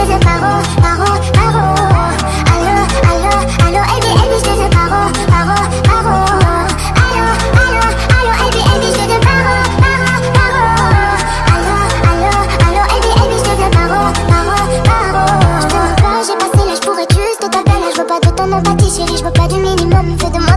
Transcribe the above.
te fais paro, paro, paro. Allo, allo, allo, Ebi, Ebi, je te fais paro, paro, paro. Allo, allo, allo, Ebi, Ebi, je te fais paro, paro, paro. Allo, allo, allo, Ebi, Ebi, je te fais paro, paro, paro. Je te veux pas, j'ai passé l'âge pour être juste ta belle. Je veux pas de ton empathie, chérie, je veux pas du minimum, fais de moi